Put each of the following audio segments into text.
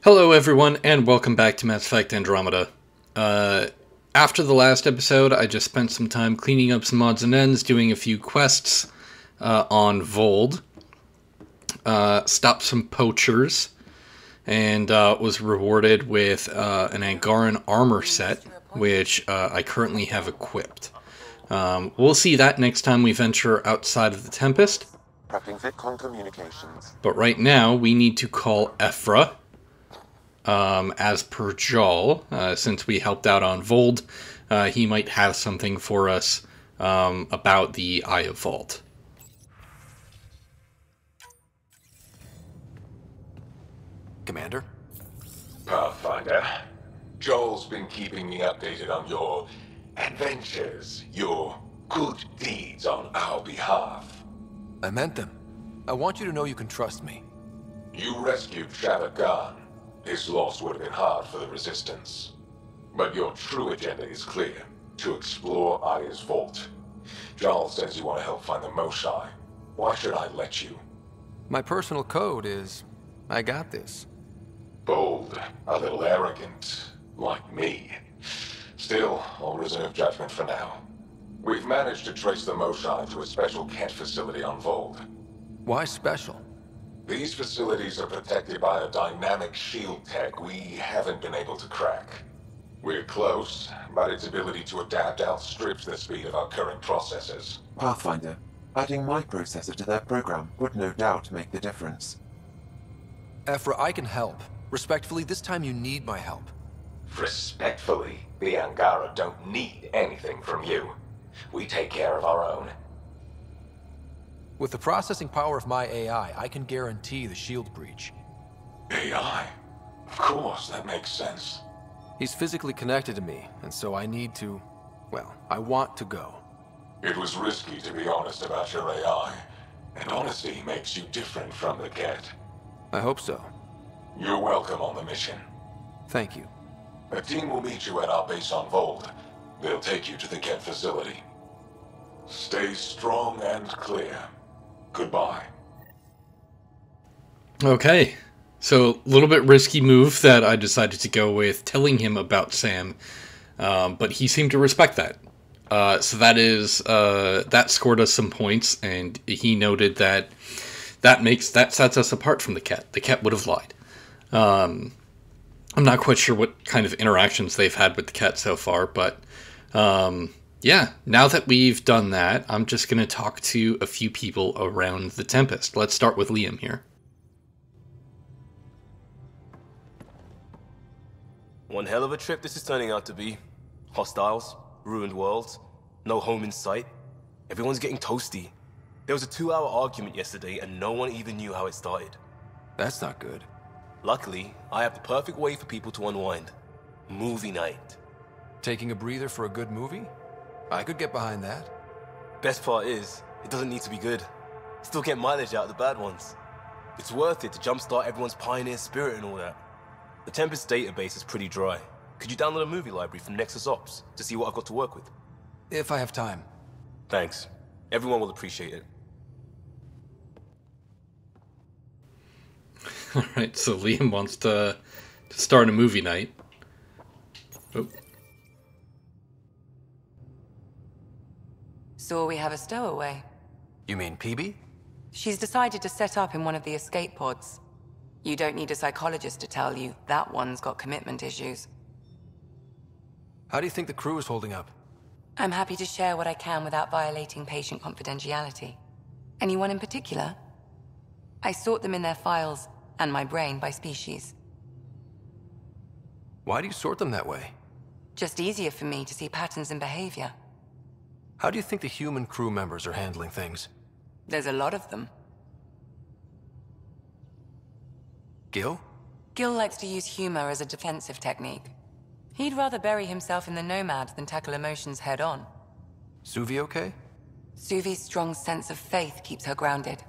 Hello everyone, and welcome back to Mass Effect Andromeda. After the last episode, I just spent some time cleaning up some odds and ends, doing a few quests on Voeld, stopped some poachers, and was rewarded with an Angaran armor set, which I currently have equipped. We'll see that next time we venture outside of the Tempest. Prepping VidCon communications. But right now, we need to call Evfra. As per Jal, since we helped out on Voeld, he might have something for us about the Eye of Vault. Commander? Pathfinder, Joel's been keeping me updated on your adventures, your good deeds on our behalf. I meant them. I want you to know you can trust me. You rescued Shavagan. His loss would have been hard for the Resistance. But your true agenda is clear, to explore Aya's vault. Jarl says you want to help find the Moshae. Why should I let you? My personal code is, I got this. Bold, a little arrogant, like me. Still, I'll reserve judgment for now. We've managed to trace the Moshae to a special Kent facility on Voeld. Why special? These facilities are protected by a dynamic shield tech we haven't been able to crack. We're close, but its ability to adapt outstrips the speed of our current processors. Pathfinder, adding my processor to their program would no doubt make the difference. Evfra, I can help. Respectfully, this time you need my help. Respectfully, the Angara don't need anything from you. We take care of our own. With the processing power of my AI, I can guarantee the shield breach. AI? Of course, that makes sense. He's physically connected to me, and so I need to... well, I want to go. It was risky to be honest about your AI, and honesty makes you different from the cat. I hope so. You're welcome on the mission. Thank you. A team will meet you at our base on Voeld. They'll take you to the Kent facility. Stay strong and clear. Goodbye. Okay, so a little bit risky move that I decided to go with, telling him about Sam, but he seemed to respect that. So that scored us some points, and he noted that that sets us apart from the cat. The cat would have lied. I'm not quite sure what kind of interactions they've had with the cat so far, but yeah, now that we've done that, I'm just going to talk to a few people around the Tempest. Let's start with Liam here. One hell of a trip this is turning out to be. Hostiles, ruined worlds, no home in sight. Everyone's getting toasty. There was a 2-hour argument yesterday and no one even knew how it started. That's not good. Luckily, I have the perfect way for people to unwind. Movie night. Taking a breather for a good movie? I could get behind that. Best part is, it doesn't need to be good. Still get mileage out of the bad ones. It's worth it to jumpstart everyone's pioneer spirit and all that. The Tempest database is pretty dry. Could you download a movie library from Nexus Ops to see what I've got to work with? If I have time. Thanks. Everyone will appreciate it. Alright, so Liam wants to start a movie night. Oh. So we have a stowaway. You mean PB? She's decided to set up in one of the escape pods. You don't need a psychologist to tell you that one's got commitment issues. How do you think the crew is holding up? I'm happy to share what I can without violating patient confidentiality. Anyone in particular? I sort them in their files and my brain by species. Why do you sort them that way? Just easier for me to see patterns in behavior. How do you think the human crew members are handling things? There's a lot of them. Gil? Gil likes to use humor as a defensive technique. He'd rather bury himself in the Nomad than tackle emotions head-on. Suvi okay? Suvi's strong sense of faith keeps her grounded.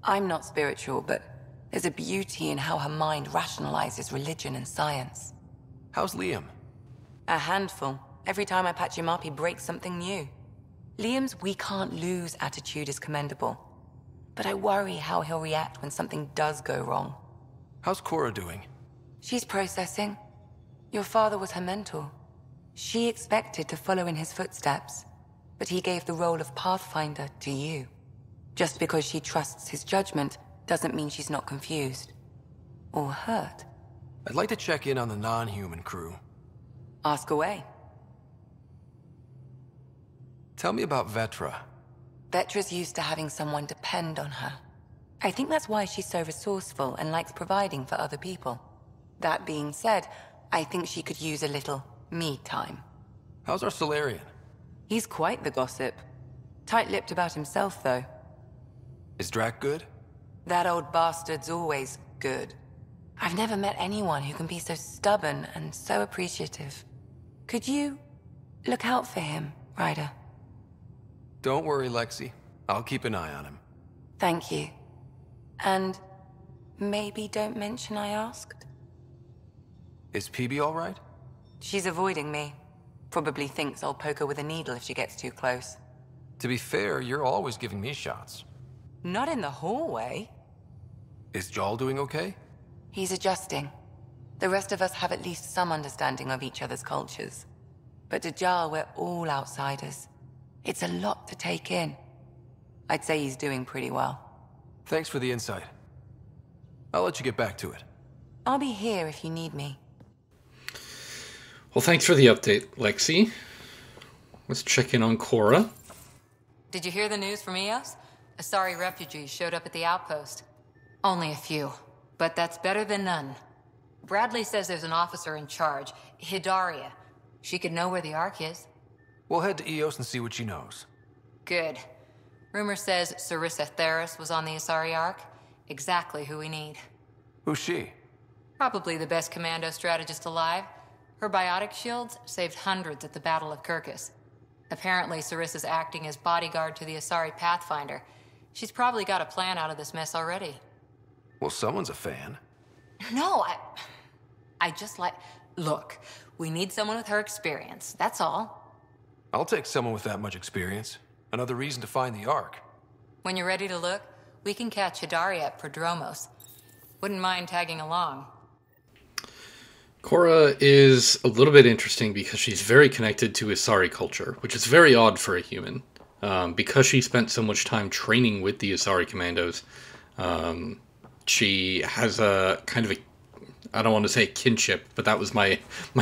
I'm not spiritual, but there's a beauty in how her mind rationalizes religion and science. How's Liam? A handful. Every time I patch him up, he breaks something new. Liam's "we can't lose" attitude is commendable. But I worry how he'll react when something does go wrong. How's Cora doing? She's processing. Your father was her mentor. She expected to follow in his footsteps, but he gave the role of Pathfinder to you. Just because she trusts his judgment doesn't mean she's not confused. Or hurt. I'd like to check in on the non-human crew. Ask away. Tell me about Vetra. Vetra's used to having someone depend on her. I think that's why she's so resourceful and likes providing for other people. That being said, I think she could use a little me time. How's our Solarian? He's quite the gossip. Tight-lipped about himself, though. Is Drac good? That old bastard's always good. I've never met anyone who can be so stubborn and so appreciative. Could you look out for him, Ryder? Don't worry, Lexi. I'll keep an eye on him. Thank you. And maybe don't mention I asked? Is PB all right? She's avoiding me. Probably thinks I'll poke her with a needle if she gets too close. To be fair, you're always giving me shots. Not in the hallway. Is Jarl doing okay? He's adjusting. The rest of us have at least some understanding of each other's cultures. But to Jarl, we're all outsiders. It's a lot to take in. I'd say he's doing pretty well. Thanks for the insight. I'll let you get back to it. I'll be here if you need me. Well, thanks for the update, Lexi. Let's check in on Cora. Did you hear the news from Eos? Asari refugees showed up at the outpost. Only a few, but that's better than none. Bradley says there's an officer in charge, Hidaria. She could know where the Ark is. We'll head to Eos and see what she knows. Good. Rumor says Sarissa Theris was on the Asari Ark. Exactly who we need. Who's she? Probably the best commando strategist alive. Her biotic shields saved hundreds at the Battle of Kirkus. Apparently, Sarissa's acting as bodyguard to the Asari Pathfinder. She's probably got a plan out of this mess already. Well, someone's a fan. No, I just like... Look, we need someone with her experience, that's all. I'll take someone with that much experience. Another reason to find the Ark. When you're ready to look, we can catch Hidaria at Prodromos. Wouldn't mind tagging along. Cora is a little bit interesting because she's very connected to Asari culture, which is very odd for a human. Because she spent so much time training with the Asari commandos, she has a kind of a, I don't want to say kinship, but that was my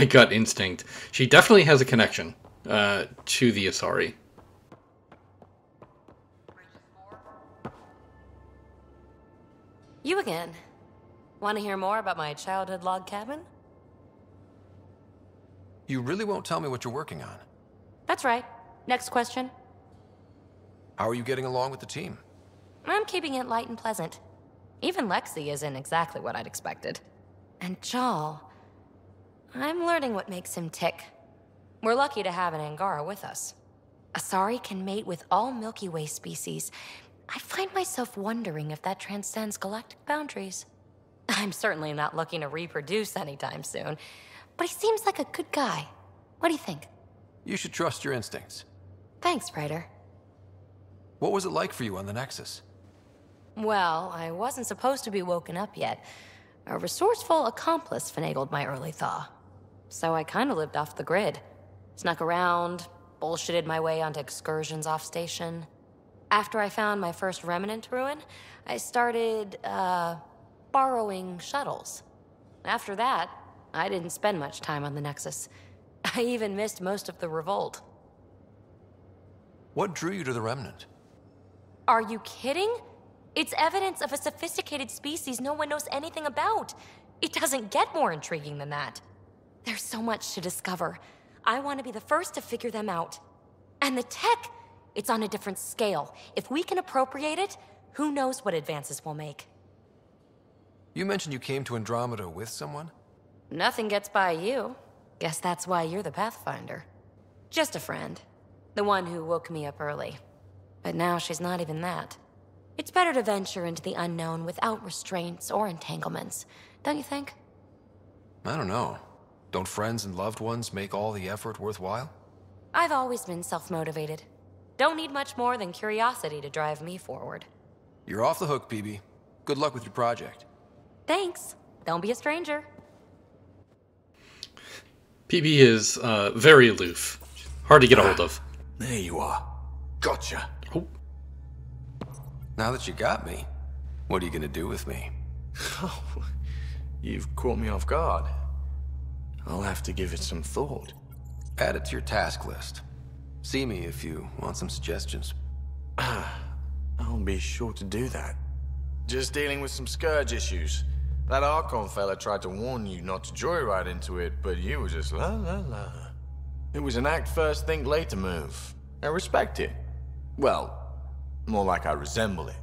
gut instinct. She definitely has a connection to the Asari. You again. Want to hear more about my childhood log cabin? You really won't tell me what you're working on. That's right. Next question. How are you getting along with the team? I'm keeping it light and pleasant. Even Lexi isn't exactly what I'd expected. And Jarl, I'm learning what makes him tick. We're lucky to have an Angara with us. Asari can mate with all Milky Way species. I find myself wondering if that transcends galactic boundaries. I'm certainly not looking to reproduce anytime soon, but he seems like a good guy. What do you think? You should trust your instincts. Thanks, Ryder. What was it like for you on the Nexus? Well, I wasn't supposed to be woken up yet. A resourceful accomplice finagled my early thaw. So I kind of lived off the grid. Snuck around, bullshitted my way onto excursions off station. After I found my first remnant ruin, I started, borrowing shuttles. After that, I didn't spend much time on the Nexus. I even missed most of the revolt. What drew you to the Remnant? Are you kidding? It's evidence of a sophisticated species no one knows anything about. It doesn't get more intriguing than that. There's so much to discover. I want to be the first to figure them out. And the tech, it's on a different scale. If we can appropriate it, who knows what advances we'll make. You mentioned you came to Andromeda with someone? Nothing gets by you. Guess that's why you're the Pathfinder. Just a friend. The one who woke me up early. But now she's not even that. It's better to venture into the unknown without restraints or entanglements, don't you think? I don't know. Don't friends and loved ones make all the effort worthwhile? I've always been self-motivated. Don't need much more than curiosity to drive me forward. You're off the hook, PB. Good luck with your project. Thanks. Don't be a stranger. PB is very aloof. Hard to get a hold of. There you are. Gotcha. Oh. Now that you got me, what are you gonna do with me? Oh, you've caught me off guard. I'll have to give it some thought. Add it to your task list. See me if you want some suggestions. I'll be sure to do that. Just dealing with some scourge issues. That Archon fella tried to warn you not to joyride into it, but you were just la la la. It was an act first, think later move. I respect it. Well, more like I resemble it.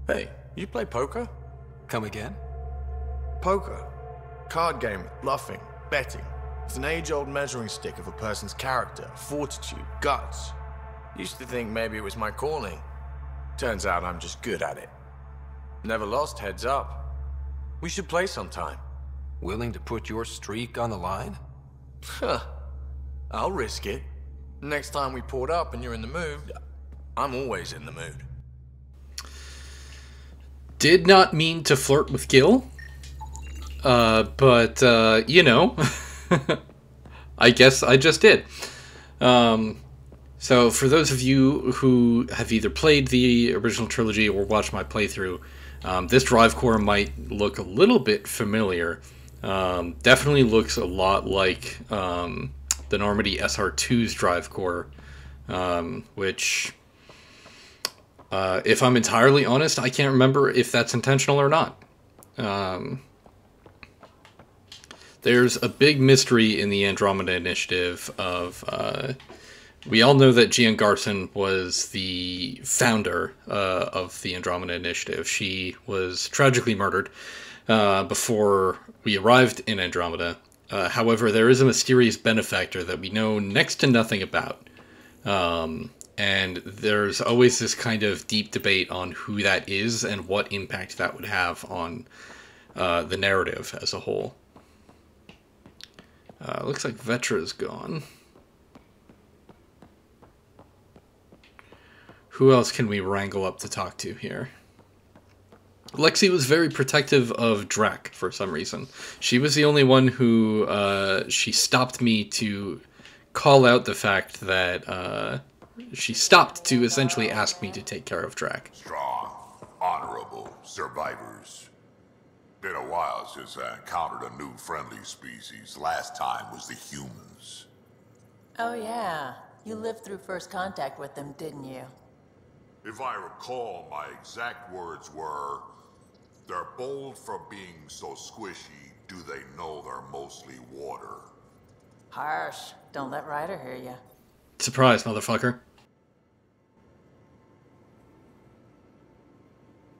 Hey, you play poker? Come again? Poker. Card game with bluffing, betting. It's an age-old measuring stick of a person's character, fortitude, guts. Used to think maybe it was my calling. Turns out I'm just good at it. Never lost, heads up. We should play sometime. Willing to put your streak on the line? Huh. I'll risk it. Next time we port up and you're in the mood, I'm always in the mood. Did not mean to flirt with Gil. But you know, I guess I just did. So for those of you who have either played the original trilogy or watched my playthrough, this drive core might look a little bit familiar. Definitely looks a lot like the Normandy SR2's drive core, which, if I'm entirely honest, I can't remember if that's intentional or not. There's a big mystery in the Andromeda Initiative of... we all know that Gian Garson was the founder of the Andromeda Initiative. She was tragically murdered before we arrived in Andromeda. However, there is a mysterious benefactor that we know next to nothing about. And there's always this kind of deep debate on who that is and what impact that would have on the narrative as a whole. Looks like Vetra's gone. Who else can we wrangle up to talk to here? Lexi was very protective of Drac for some reason. She was the only one who she stopped me to call out the fact that she stopped to essentially ask me to take care of Drac. Strong, honorable survivors. Been a while since I encountered a new friendly species. Last time was the humans. Oh yeah, you lived through first contact with them, didn't you? If I recall, my exact words were, "They're bold for being so squishy, do they know they're mostly water?" Harsh. Don't let Ryder hear you. Surprise, motherfucker.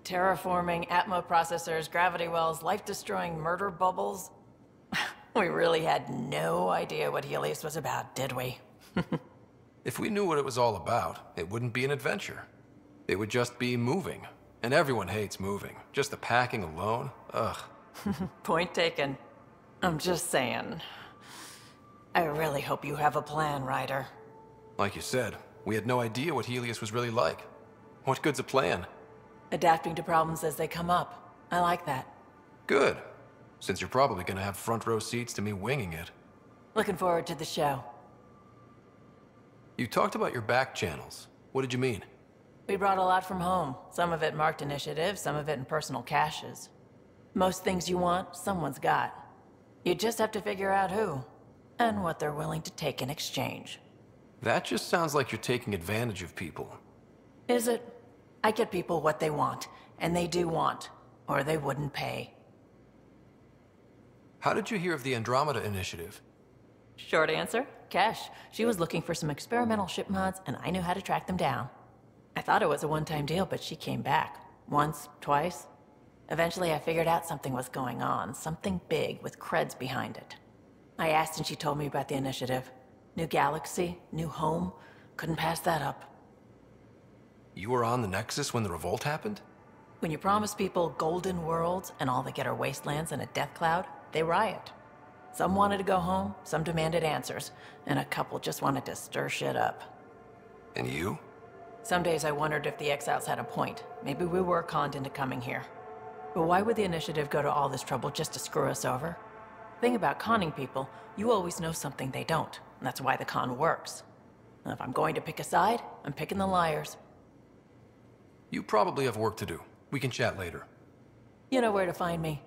Terraforming, Atmo processors, gravity wells, life-destroying murder bubbles. We really had no idea what Helios was about, did we? If we knew what it was all about, it wouldn't be an adventure. It would just be moving. And everyone hates moving. Just the packing alone, ugh. Point taken. I'm just saying. I really hope you have a plan, Ryder. Like you said, we had no idea what Helios was really like. What good's a plan? Adapting to problems as they come up. I like that. Good. Since you're probably gonna have front row seats to me winging it. Looking forward to the show. You talked about your back channels. What did you mean? We brought a lot from home. Some of it marked initiative, some of it in personal caches. Most things you want, someone's got. You just have to figure out who, and what they're willing to take in exchange. That just sounds like you're taking advantage of people. Is it? I get people what they want, and they do want, or they wouldn't pay. How did you hear of the Andromeda Initiative? Short answer, Kesh. She was looking for some experimental ship mods, and I knew how to track them down. I thought it was a one-time deal, but she came back. Once, twice. Eventually I figured out something was going on, something big with creds behind it. I asked and she told me about the initiative. New galaxy, new home. Couldn't pass that up. You were on the Nexus when the revolt happened? When you promise people golden worlds and all they get are wastelands and a death cloud, they riot. Some wanted to go home, some demanded answers, and a couple just wanted to stir shit up. And you? Some days I wondered if the exiles had a point. Maybe we were conned into coming here. But why would the initiative go to all this trouble just to screw us over? Thing about conning people, you always know something they don't. And that's why the con works. And if I'm going to pick a side, I'm picking the liars. You probably have work to do. We can chat later. You know where to find me.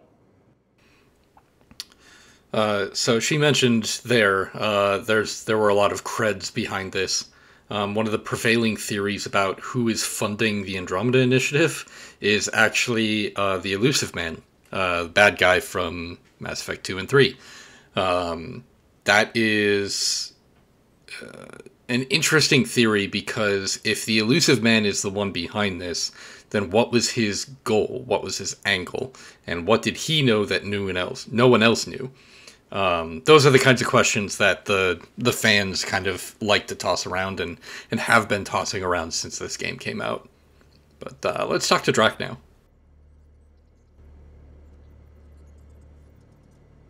So she mentioned there were a lot of creds behind this. One of the prevailing theories about who is funding the Andromeda Initiative is actually the Elusive Man, the bad guy from Mass Effect 2 and 3. That is an interesting theory because if the Elusive Man is the one behind this, then what was his goal? What was his angle? And what did he know that no one else knew? Those are the kinds of questions that the fans kind of like to toss around and have been tossing around since this game came out. But let's talk to Drac now.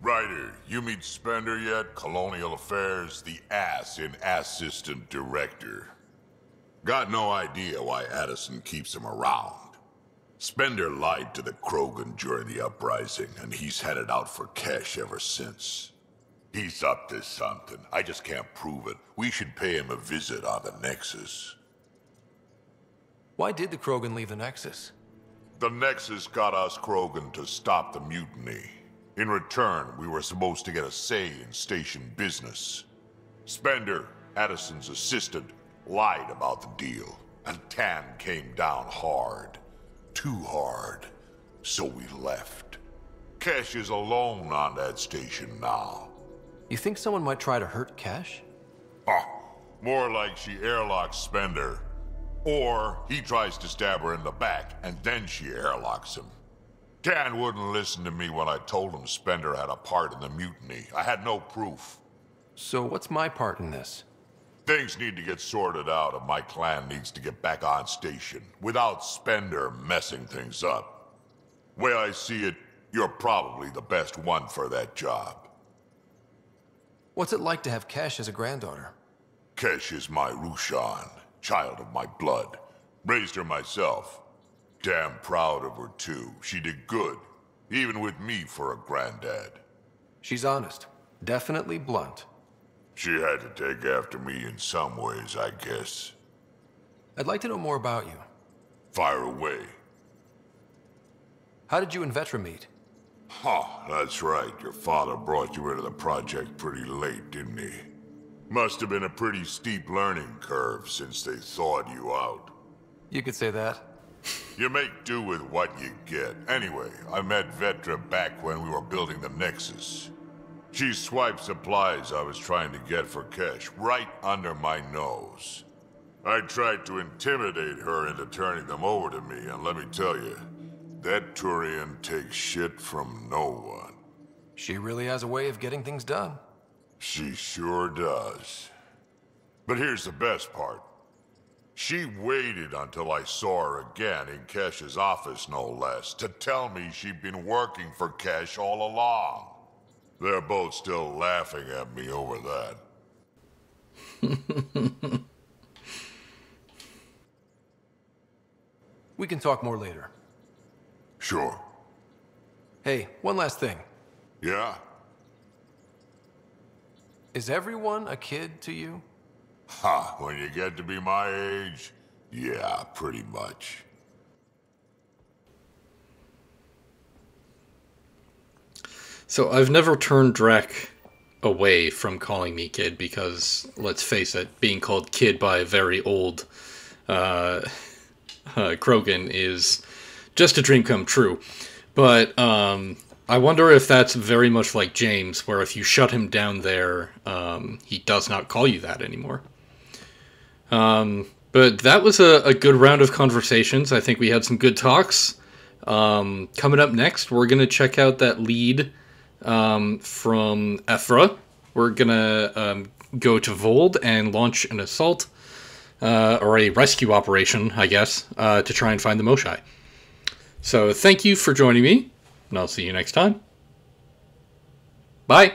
Ryder, you meet Spender yet? Colonial Affairs, the ass in Assistant Director. Got no idea why Addison keeps him around. Spender lied to the Krogan during the uprising, and he's headed out for cash ever since. He's up to something. I just can't prove it. We should pay him a visit on the Nexus. Why did the Krogan leave the Nexus? The Nexus got us Krogan to stop the mutiny. In return, we were supposed to get a say in station business. Spender, Addison's assistant, lied about the deal, and Tan came down hard. Too hard. So we left. Kesh is alone on that station now. You think someone might try to hurt Kesh? More like she airlocks Spender. Or he tries to stab her in the back, and then she airlocks him. Tan wouldn't listen to me when I told him Spender had a part in the mutiny. I had no proof. So what's my part in this? Things need to get sorted out and my clan needs to get back on station without Spender messing things up. Way I see it, you're probably the best one for that job. What's it like to have Kesh as a granddaughter? Kesh is my Rushan, child of my blood. Raised her myself. Damn proud of her too. She did good, even with me for a granddad. She's honest. Definitely blunt. She had to take after me in some ways, I guess. I'd like to know more about you. Fire away. How did you and Evfra meet? That's right. Your father brought you into the project pretty late, didn't he? Must have been a pretty steep learning curve since they thawed you out. You could say that. You make do with what you get. Anyway, I met Evfra back when we were building the Nexus. She swiped supplies I was trying to get for Kesh right under my nose. I tried to intimidate her into turning them over to me, and let me tell you, that Turian takes shit from no one. She really has a way of getting things done. She sure does. But here's the best part. She waited until I saw her again in Kesh's office, no less, to tell me she'd been working for Kesh all along. They're both still laughing at me over that. We can talk more later. Sure. Hey, one last thing. Yeah? Is everyone a kid to you? When you get to be my age, yeah, pretty much. So I've never turned Drac away from calling me kid because, let's face it, being called kid by a very old Krogan is just a dream come true. But I wonder if that's very much like James, where if you shut him down there, he does not call you that anymore. But that was a good round of conversations. I think we had some good talks. Coming up next, we're going to check out that lead from Evfra. We're going to go to Voeld and launch an assault, or a rescue operation, I guess, to try and find the Moshae. So thank you for joining me, and I'll see you next time. Bye!